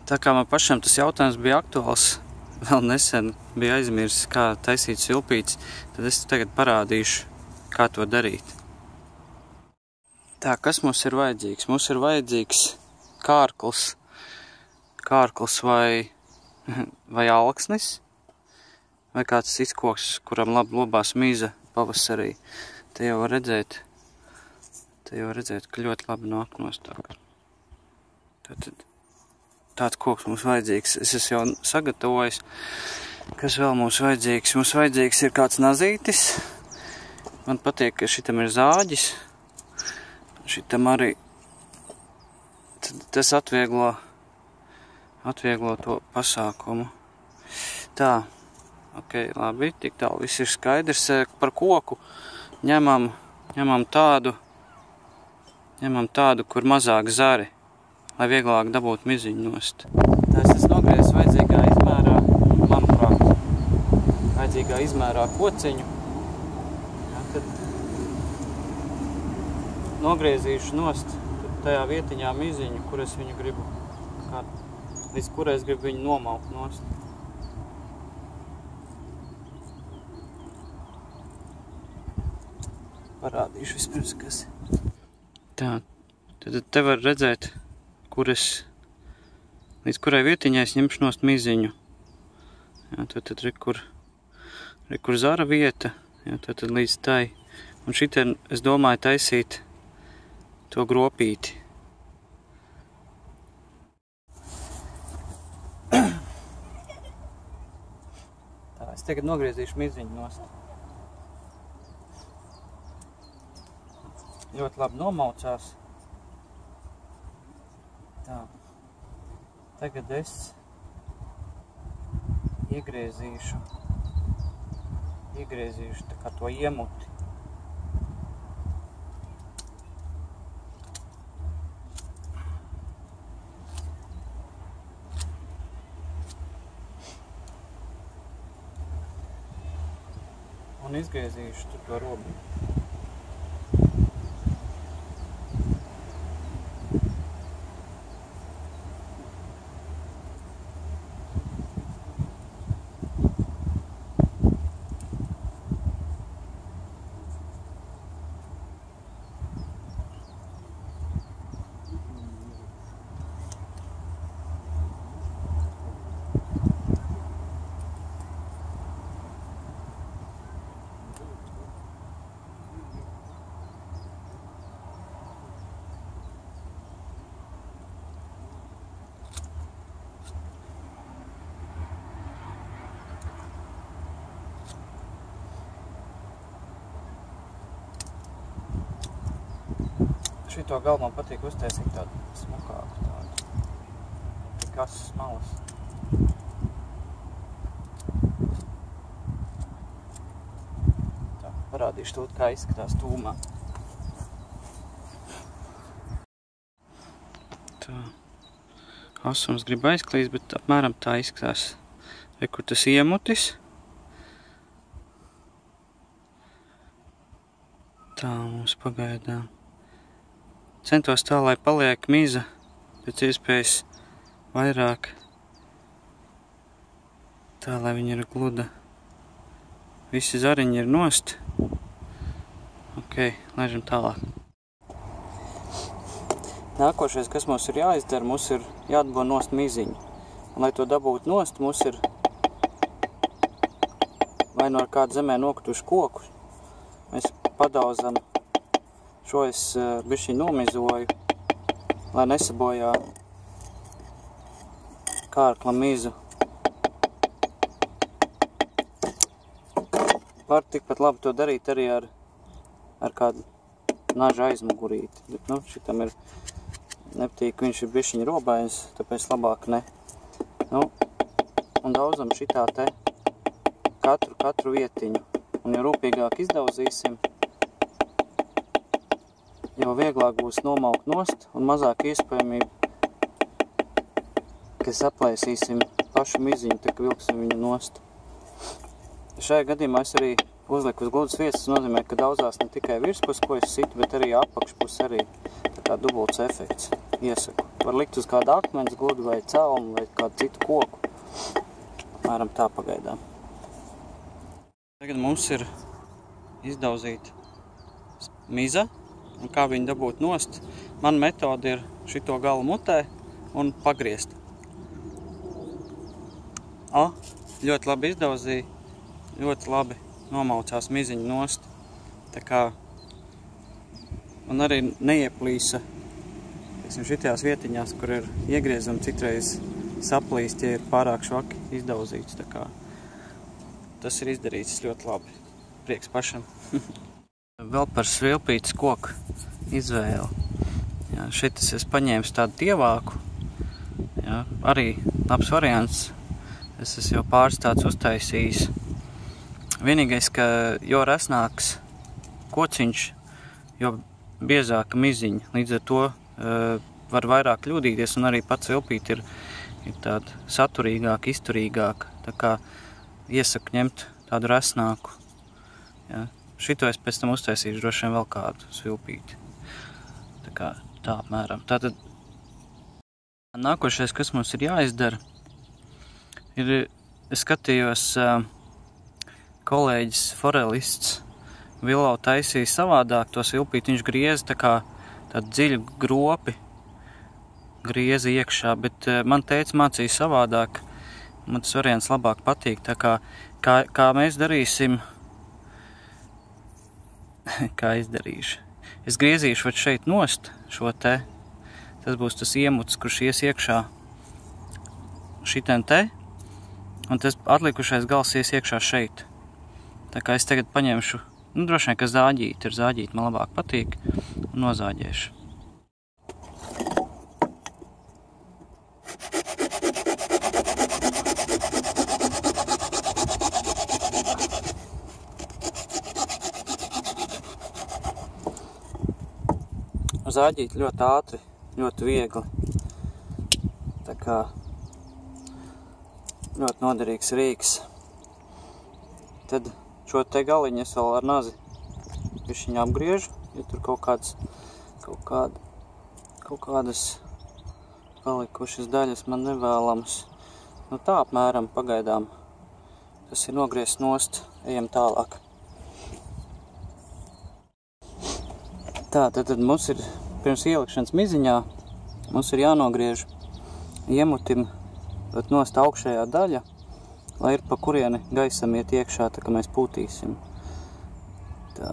Tā kā man pašam tas jautājums bija aktuāls, vēl nesen bija aizmirsis, kā taisīt svilpītes, tad es tagad parādīšu, kā to darīt. Tā, kas mums ir vajadzīgs? Mums ir vajadzīgs kārkls vai alksnis, vai kāds cits koks, kuram labi lobās mīza pavasarī. Te jau var redzēt, ka ļoti labi nāk nost. Tātad tāds koks mums vajadzīgs. Es esmu jau sagatavojis. Kas vēl mums vajadzīgs? Mums vajadzīgs ir kāds nazītis. Man patīk, ka šitam ir zāģis. Šitam arī tas atvieglo to pasākumu. Tā, ok, labi, tik tālu viss ir skaidrs. Par koku ņemam tādu, kur mazāk zari, lai vieglāk dabūt miziņu nost. Tā es esmu nogriezis vajadzīgā izmērā, manuprāt, vajadzīgā izmērā kociņu. Jā, tad nogriezīšu nost tajā vietiņā miziņu, kur es viņu gribu, līdz kurai es gribu viņu nomaukt nost. Parādīšu vispirms, kas ir. Tā, tad te var redzēt, līdz kurai vietiņai es ņemšu nost miziņu. Jā, tad re, kur zara vieta, jā, tad līdz tai. Un šitien es domāju taisīt to gropīti. Tā, es tagad nogriezīšu miziņu nost. Ļoti labi nomaucās. Tā. Tagad es iegriezīšu tā kā to iemuti. Un izgriezīšu tur to robiņu. Šito galu man patīk uztaisīt tādu smukāku tādu. Tik asas malas. Tā, parādīšu tūt, kā izskatās tūmā. Tā. Asums grib aizklīst, bet apmēram tā izskatās. Re, kur tas iemutis. Tā mums pagaidām. Centos tā, lai paliek miza pēc iespējas vairāk. Tā, lai viņa ir gluda. Visi zariņi ir nost. Ok, laižam tālāk. Nākošais, kas mums ir jāizdara, mums ir jādabū nost miziņu. Un, lai to dabūtu nost, mums ir vai no ar kādu zemē nokrituši kokus. Mēs padauzam. Šo es bišķi nomizoju, lai nesabojā kārkla mizu. Var tikpat labi to darīt arī ar kādu naža aizmugurīti. Bet, nu, šitam ir nepatīk, viņš ir bišķiņ robains, tāpēc labāk ne. Nu, un daudzam šitā te katru vietiņu. Un jo rūpīgāk izdauzīsim, jo vieglāk būs nomaukt nost un mazāk iespējamība, ka saplēsīsim pašu miziņu, tā kā vilksim viņu nost. Šajā gadījumā es arī uzliku uz gludas vietas, tas nozīmē, ka daudzās ne tikai virspus, ko es situ, bet arī apakšpus arī tā kā dubults efekts. Iesaku. var likt uz kādu akmens gludu vai celmu vai kādu citu koku. Apmēram tā pagaidām. Tagad mums ir izdauzīta miza, un kā viņu dabūt nost. Man metode ir šito galu mutē un pagriezt. Ļoti labi izdauzīja, ļoti labi nomaucās miziņu nost. Tā kā man arī neieplīsa šitajās vietiņās, kur ir iegriezumi, citreiz saplīst, ja ir pārāk švaki izdauzīts. Tā kā tas ir izdarīts ļoti labi. Prieks pašam. Vēl par svilpītes koku izvēli. Jā, šitas es paņēmu tādu tievāku. Jā, arī labs variants. Es esmu jau pāris tāds uztaisījis. Vienīgais, ka jo resnāks kociņš, jo biezāka miziņa. Līdz ar to var vairāk kļūdīties, un arī pats svilpīte ir tāda saturīgāka, izturīgāka. Tā kā iesaku ņemt tādu resnāku. Jā. Šito es pēc tam uztaisīšu droši vien vēl kādu svilpīti. Tā kā tā apmēram. Tātad nākošais, kas mums ir jāizdara, es skatījos kolēģis forelists Vilau taisīja savādāk to svilpīti. Viņš grieza tā kā tādu dziļu gropi grieza iekšā, bet man teica mācīja savādāk. Man tas variants labāk patīk. Tā kā mēs darīsim, kā es darīšu. Es griezīšu šeit nost šo te. Tas būs tas iemuts, kurš ies iekšā šitien te. Un tas atlikušais gals ies iekšā šeit. Tā kā es tagad paņemšu, droši vien, ka zāģīti ir zāģīti, man labāk patīk, un nozāģēšu. Zāģīt ļoti ātri, ļoti viegli. Tā kā ļoti noderīgs rīks. Tad šo te galiņu es vēl ar nazi bišķiņu apgriežu, ja tur kaut kādas palikušas daļas man nevēlamas. Nu tā apmēram pagaidām tas ir nogriezts nost, ejam tālāk. Tā, tad mums ir pirms ielikšanas miziņā, mums ir jānogriež iemutim nost augšējā daļa, lai ir pa kurieni gaisam iet iekšā, tā kā mēs pūtīsim. Tā.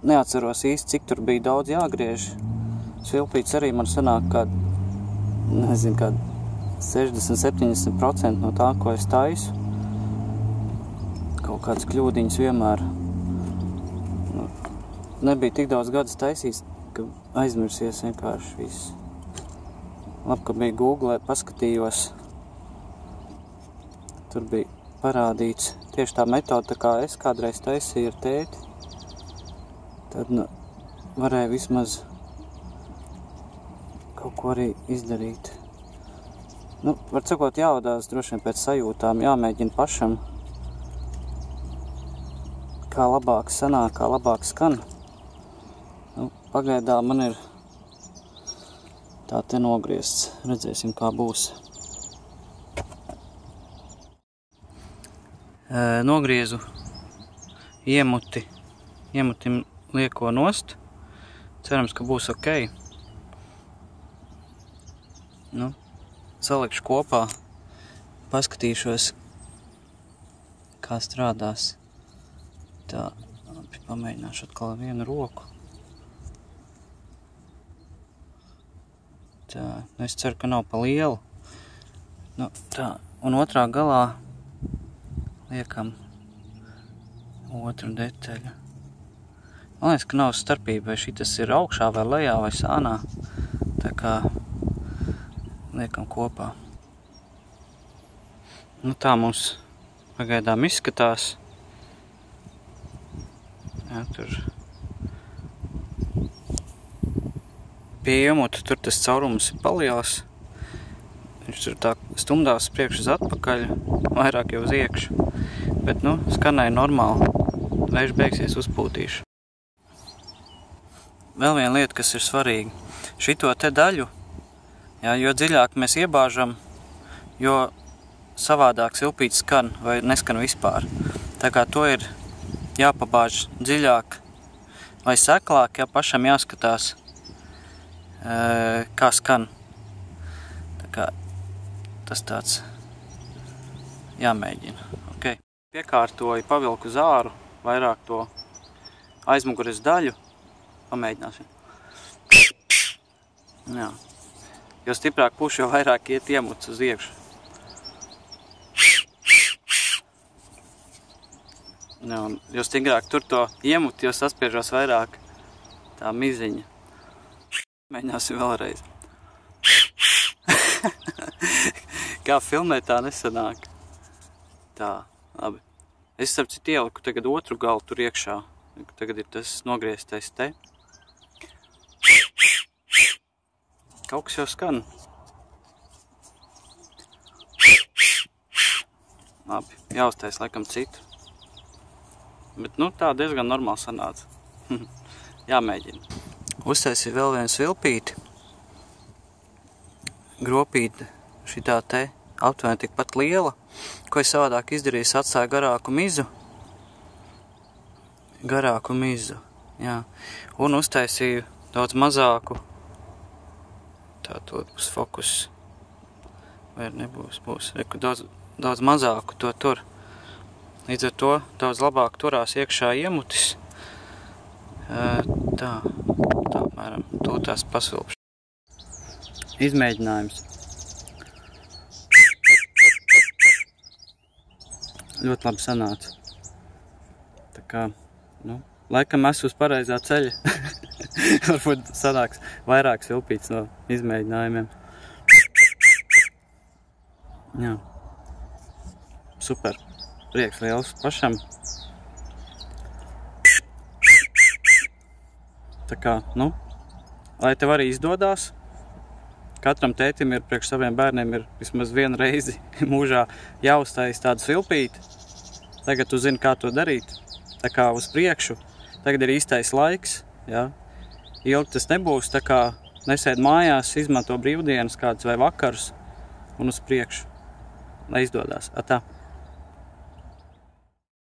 Neatceros īsti, cik tur bija daudz jāgriež. Svilpītes arī man sanāk kād 60–70% no tā, ko es taisu. Kaut kādas kļūdiņas vienmēr. Nebija tik daudz gadus taisīts, ka aizmirsies vienkārši viss. Labi, ka bija Google, paskatījos. Tur bija parādīts tieši tā metode, tā kā es kādreiz taisīju ar tēti. Tad varēja vismaz kaut ko arī izdarīt. Var sakot, jāvadās droši vien pēc sajūtām, jāmēģina pašam, kā labāk sanāk, kā labāk skan. Pagaidām man ir tā te nogriezts. Redzēsim, kā būs. Nogriezu iemutim lieko nost. Cerams, ka būs ok. Salikšu kopā, paskatīšos, kā strādās. Tā, pamēģināšu atkal vienu roku. Tā, es ceru, ka nav pa lielu. Tā, un otrā galā liekam otru detaļu. Man liekas, ka nav starpība, vai šitas ir augšā vai lejā vai sānā. Tā kā liekam kopā. Tā mums pagaidām izskatās. Jā, tur pie iemuta tur tas caurums ir paliels. Viņš tur tā stumdās priekš uz atpakaļ, vairāk jau uz iekšu. Bet, skanēja normāli. Vējš beigsies, uzpūtīšu. Vēl viena lieta, kas ir svarīga. Šito te daļu Jā, jo dziļāk mēs iebāžam, jo savādāk svilpīts skan vai neskan vispār. Tā kā to ir jāpabāž dziļāk vai seklāk, ja pašam jāskatās, kā skan. Tā kā tas tāds jāmēģina. Okay. Piekārtoju, pavilku zāru, vairāk to aizmugures daļu. Pamēģināsim. Jā. Jo stiprāk puš, jo vairāk iet iemuts uz iekšu. Jā, jo stiprāk tur to iemut, jo saspiežos vairāk tā miziņa. Mēģināsim vēlreiz. Kā filmē, tā nesanāk. Tā, labi. Es starp citu ieliku tagad otru galu tur iekšā. Tagad ir tas nogrieztais te. Kaut kas jau skan. Labi, jāuztais laikam citu. Bet, nu, tā diezgan normāli sanāca. Jāmēģina. Uztaisīju vēl vienu svilpīti. Gropīti šitā te aptuveni tikpat liela. Ko es savādāk izdarīju, atstāju garāku mizu. Garāku mizu, jā. Un uztaisīju daudz mazāku. Tā to būs fokus. Vai nebūs, būs. Reku daudz mazāku to tur. Līdz ar to daudz labāk turās iekšā iemutis. Tā apmēram, tūtās pasvilpšu. Izmēģinājums. Ļoti labi sanāca. Tā kā, nu, laikam esmu uz pareizā ceļa. Varbūt sanāks vairāk svilpīts no izmēģinājumiem. Jā. Super. Prieks liels pašam. Tā kā, nu, lai tev arī izdodās, katram tētim ir priekš saviem bērniem ir vismaz vienu reizi mūžā jāuztais tādu svilpīti. Tagad tu zini, kā to darīt. Tā kā uz priekšu. Tagad ir īstais laiks, jā. Ilgi tas nebūs, tā kā nesēd mājās, izmanto brīvdienas kādas vai vakarus un uz priekšu. Lai izdodās. Atā.